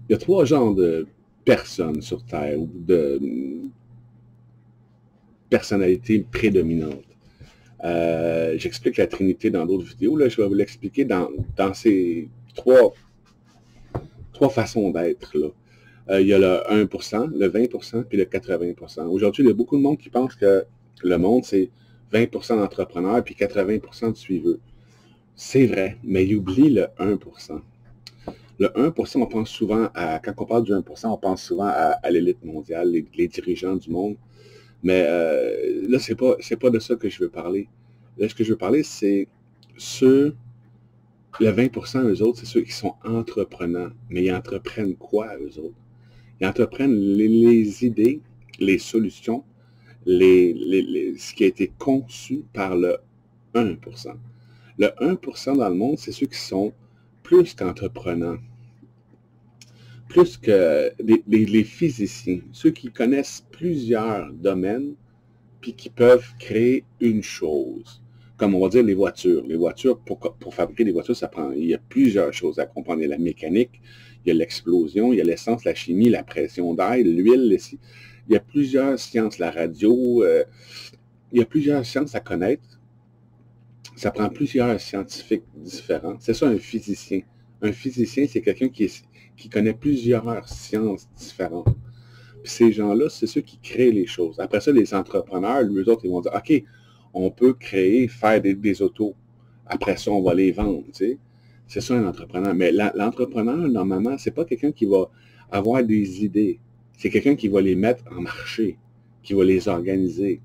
Il y a trois genres de personnes sur Terre, ou de personnalités prédominantes. J'explique la Trinité dans d'autres vidéos. Là, je vais vous l'expliquer dans ces trois façons d'être. Là. Il y a le 1%, le 20%, puis le 80%. Aujourd'hui, il y a beaucoup de monde qui pense que le monde, c'est 20% d'entrepreneurs, puis 80% de suiveux. C'est vrai, mais il oublie le 1%. Le 1%, on pense souvent à, quand on parle du 1%, on pense souvent à l'élite mondiale, les dirigeants du monde. Mais là, c'est pas de ça que je veux parler. Là, ce que je veux parler, c'est ceux, le 20%, eux autres, c'est ceux qui sont entreprenants. Mais ils entreprennent quoi, eux autres? Ils entreprennent les idées, les solutions, ce qui a été conçu par le 1%. Le 1% dans le monde, c'est ceux qui sont plus qu'entreprenants, plus que les physiciens, ceux qui connaissent plusieurs domaines, puis qui peuvent créer une chose. Comme on va dire les voitures. Les voitures, pour fabriquer des voitures, il y a plusieurs choses à comprendre. Il y a la mécanique, il y a l'explosion, il y a l'essence, la chimie, la pression d'air, l'huile. Il y a plusieurs sciences, la radio, il y a plusieurs sciences à connaître. Ça prend plusieurs scientifiques différents. C'est ça un physicien. Un physicien, c'est quelqu'un qui connaît plusieurs sciences différentes. Puis ces gens-là, c'est ceux qui créent les choses. Après ça, les entrepreneurs, eux autres, ils vont dire, OK, on peut créer, faire des autos. Après ça, on va les vendre, tu sais. C'est ça un entrepreneur. Mais l'entrepreneur, normalement, c'est pas quelqu'un qui va avoir des idées. C'est quelqu'un qui va les mettre en marché, qui va les organiser.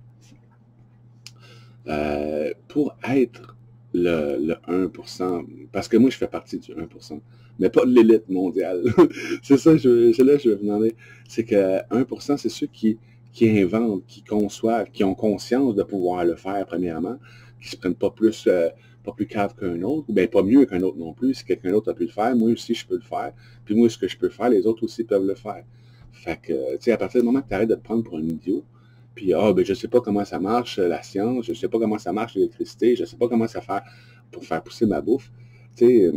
Pour être le 1%, parce que moi, je fais partie du 1%, mais pas de l'élite mondiale. C'est ça, c'est là que je veux vous demander. C'est que 1%, c'est ceux qui inventent, qui conçoivent, qui ont conscience de pouvoir le faire, premièrement, qui se prennent pas plus cave qu'un autre, ou bien pas mieux qu'un autre non plus. Si quelqu'un d'autre a pu le faire, moi aussi, je peux le faire. Puis moi, ce que je peux faire, les autres aussi peuvent le faire. Fait que, tu sais, à partir du moment que tu arrêtes de te prendre pour un idiot, puis, ben, je ne sais pas comment ça marche, la science, je ne sais pas comment ça marche l'électricité, je ne sais pas comment ça faire pour faire pousser ma bouffe. Tu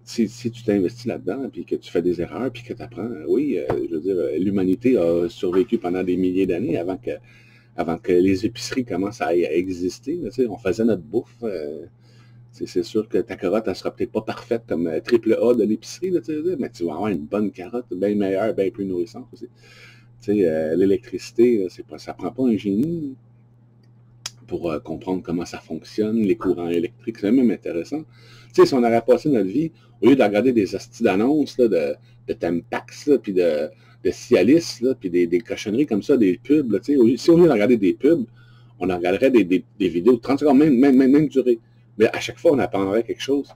sais, si tu t'investis là-dedans, puis que tu fais des erreurs, puis que tu apprends, oui, je veux dire, l'humanité a survécu pendant des milliers d'années avant que les épiceries commencent à exister. Tu sais, on faisait notre bouffe. C'est sûr que ta carotte, elle sera peut-être pas parfaite comme triple A de l'épicerie, mais tu vas avoir une bonne carotte, bien meilleure, bien plus nourrissante aussi. L'électricité, ça prend pas un génie pour comprendre comment ça fonctionne, les courants électriques, c'est même intéressant. Si on aurait passé notre vie, au lieu de regarder des hosties d'annonces de Tampax, puis de Cialis, puis des cochonneries comme ça, des pubs, là, si au lieu de regarder des pubs, on en regarderait des vidéos de 30 secondes, même durée. Mais à chaque fois, on apprendrait quelque chose.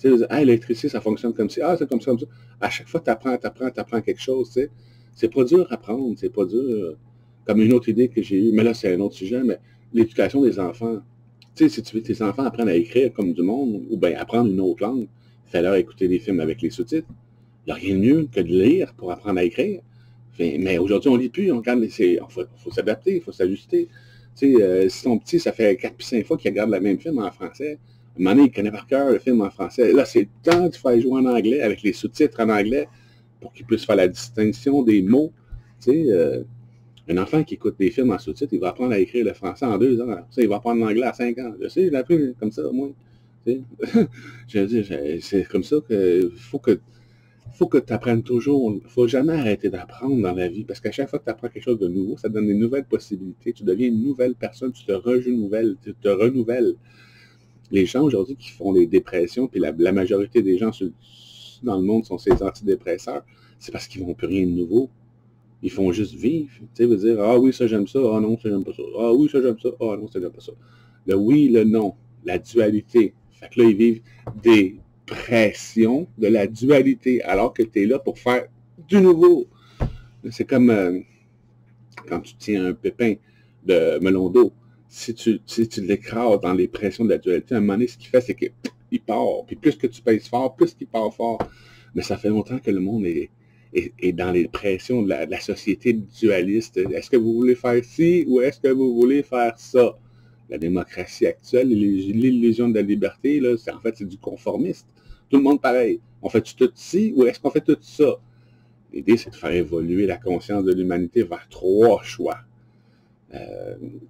Tu sais, l'électricité, ça fonctionne comme ça. C'est comme ça, comme ça. À chaque fois, tu apprends quelque chose, tu sais. C'est pas dur à apprendre, c'est pas dur. Comme une autre idée que j'ai eue, mais là, c'est un autre sujet, mais l'éducation des enfants. Tu sais, si tu veux que tes enfants apprennent à écrire comme du monde, ou bien apprendre une autre langue, fais-leur écouter des films avec les sous-titres. Il n'y a rien de mieux que de lire pour apprendre à écrire. Mais aujourd'hui, on ne lit plus, on regarde il faut s'adapter, il faut s'ajuster. Tu sais, si ton petit, ça fait 4 puis 5 fois qu'il regarde le même film en français, à un moment donné, il connaît par cœur le film en français. Là, c'est le temps de faire jouer en anglais avec les sous-titres en anglais pour qu'il puisse faire la distinction des mots. Tu sais, un enfant qui écoute des films en sous-titres, il va apprendre à écrire le français en 2 ans. Ça, il va apprendre l'anglais à 5 ans. Je sais, je l'ai appris comme ça, au moins. Tu sais. Je veux dire, c'est comme ça que faut que tu apprennes toujours. Il ne faut jamais arrêter d'apprendre dans la vie, parce qu'à chaque fois que tu apprends quelque chose de nouveau, ça te donne des nouvelles possibilités. Tu deviens une nouvelle personne, tu te renouvelles. Les gens aujourd'hui qui font des dépressions, puis la majorité des gens dans le monde sont ces antidépresseurs, c'est parce qu'ils ne vont plus rien de nouveau. Ils font juste vivre. Tu sais, veut dire, ah oui, ça j'aime ça, ah non, ça j'aime pas ça. Ah oui, ça j'aime ça, ah non, ça j'aime pas ça. Le oui, le non, la dualité. Fait que là, ils vivent des pressions de la dualité, alors que tu es là pour faire du nouveau. C'est comme quand tu tiens un pépin de melon d'eau. Si tu l'écrases dans les pressions de la dualité, à un moment donné, ce qu'il fait, c'est qu'il part. Puis plus que tu pèses fort, plus qu'il part fort. Mais ça fait longtemps que le monde est dans les pressions de la société dualiste. Est-ce que vous voulez faire ci ou est-ce que vous voulez faire ça? La démocratie actuelle, l'illusion de la liberté, là, en fait, c'est du conformiste. Tout le monde pareil. On fait tout ci ou est-ce qu'on fait tout ça? L'idée, c'est de faire évoluer la conscience de l'humanité vers 3 choix.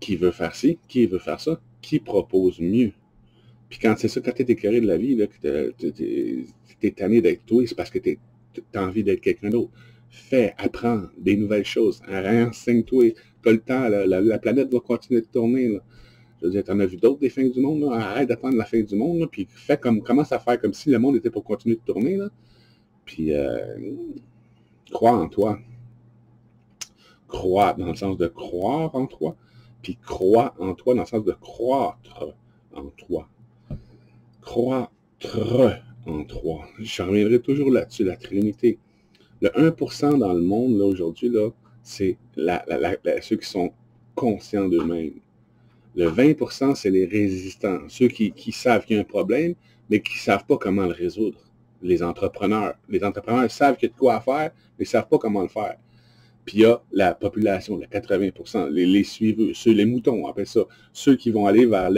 Qui veut faire ci, qui veut faire ça, qui propose mieux. Puis quand c'est ça, quand t'es écœuré de la vie, là, que t'es tanné d'être toi, c'est parce que t'as envie d'être quelqu'un d'autre. Fais, apprends des nouvelles choses, renseigne-toi. T'as le temps, la planète va continuer de tourner, là. Je veux dire, t'en as vu d'autres des fins du monde, là? Arrête d'attendre la fin du monde, là, puis commence à faire comme si le monde était pour continuer de tourner, là. Puis, crois en toi. Crois dans le sens de croire en toi, puis crois en toi dans le sens de croître en toi. Croître en toi. Je reviendrai toujours là-dessus, la Trinité. Le 1% dans le monde, là, aujourd'hui, là, c'est ceux qui sont conscients d'eux-mêmes. Le 20%, c'est les résistants, ceux qui savent qu'il y a un problème, mais qui ne savent pas comment le résoudre. Les entrepreneurs. Les entrepreneurs savent qu'il y a de quoi faire, mais ils ne savent pas comment le faire. Puis il y a la population, le 80%, les suiveux, les moutons, on appelle ça, ceux qui vont aller vers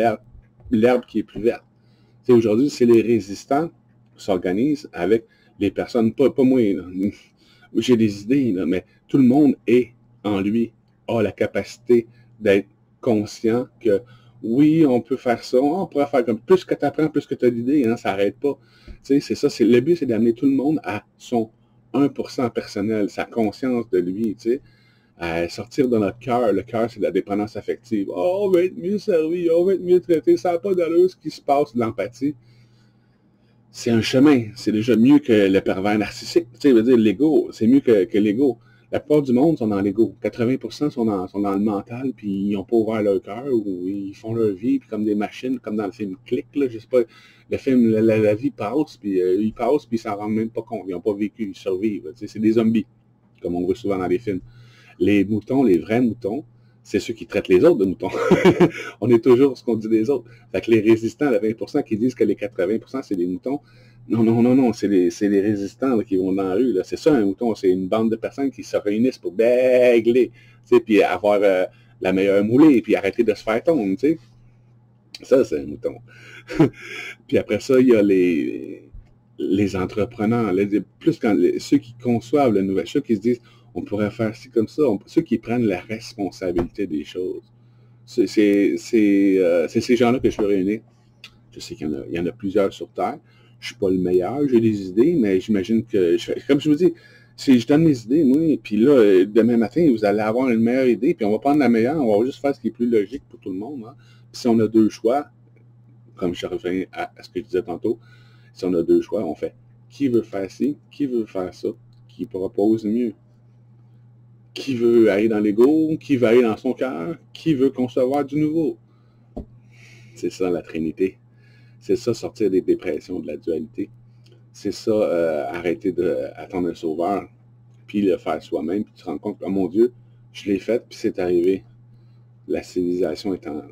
l'herbe qui est plus verte. Aujourd'hui, c'est les résistants qui s'organisent avec les personnes, pas moi, là. J'ai des idées, là, mais tout le monde est en lui, a la capacité d'être conscient que oui, on peut faire ça, on pourrait faire comme plus que tu apprends, plus que tu as d'idées, hein, ça n'arrête pas. C'est ça, le but, c'est d'amener tout le monde à son 1% personnel, sa conscience de lui, tu sais, à sortir de notre cœur. Le cœur, c'est la dépendance affective. Oh, on va être mieux servi, on va être mieux traité, ça n'a pas d'allure ce qui se passe, de l'empathie. C'est un chemin, c'est déjà mieux que le pervers narcissique, tu sais, veut dire l'ego, c'est mieux que l'ego. La plupart du monde sont dans l'ego. 80% sont dans le mental, puis ils n'ont pas ouvert leur cœur, ou ils font leur vie, puis comme des machines, comme dans le film Click, là, je sais pas, le film, la vie passe, puis ils passent, puis ils s'en rendent même pas compte. Ils n'ont pas vécu, ils survivent. C'est des zombies, comme on voit souvent dans les films. Les moutons, les vrais moutons, c'est ceux qui traitent les autres de moutons. On est toujours ce qu'on dit des autres. Fait que les résistants, les 20% qui disent que les 80% c'est des moutons, non, c'est les résistants là, qui vont dans la rue. C'est ça un mouton, c'est une bande de personnes qui se réunissent pour bégler, puis avoir la meilleure moulée, puis arrêter de se faire tomber, tu sais. Ça, c'est un mouton. Puis après ça, il y a les entrepreneurs, plus ceux qui conçoivent la nouvelle chose, qui se disent, on pourrait faire ci comme ça, ceux qui prennent la responsabilité des choses. C'est ces gens-là que je veux réunir. Je sais qu'il y en a plusieurs sur Terre. Je ne suis pas le meilleur, j'ai des idées, mais j'imagine que, comme je vous dis, si je donne mes idées, moi, puis là, demain matin, vous allez avoir une meilleure idée, puis on va prendre la meilleure, on va juste faire ce qui est plus logique pour tout le monde. Hein. Puis si on a 2 choix, comme je reviens à ce que je disais tantôt, si on a 2 choix, on fait qui veut faire ci, qui veut faire ça, qui propose mieux. Qui veut aller dans l'ego, qui veut aller dans son cœur, qui veut concevoir du nouveau. C'est ça la Trinité. C'est ça sortir des dépressions, de la dualité. C'est ça arrêter d'attendre un sauveur, puis le faire soi-même, puis tu te rends compte, oh mon Dieu, je l'ai fait, puis c'est arrivé. La civilisation est en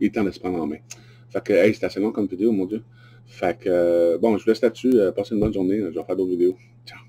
de se prendre en main. Fait que, hey, c'était assez long comme vidéo, mon Dieu. Fait que, bon, je vous laisse là-dessus. Passez une bonne journée. Je vais faire d'autres vidéos. Ciao.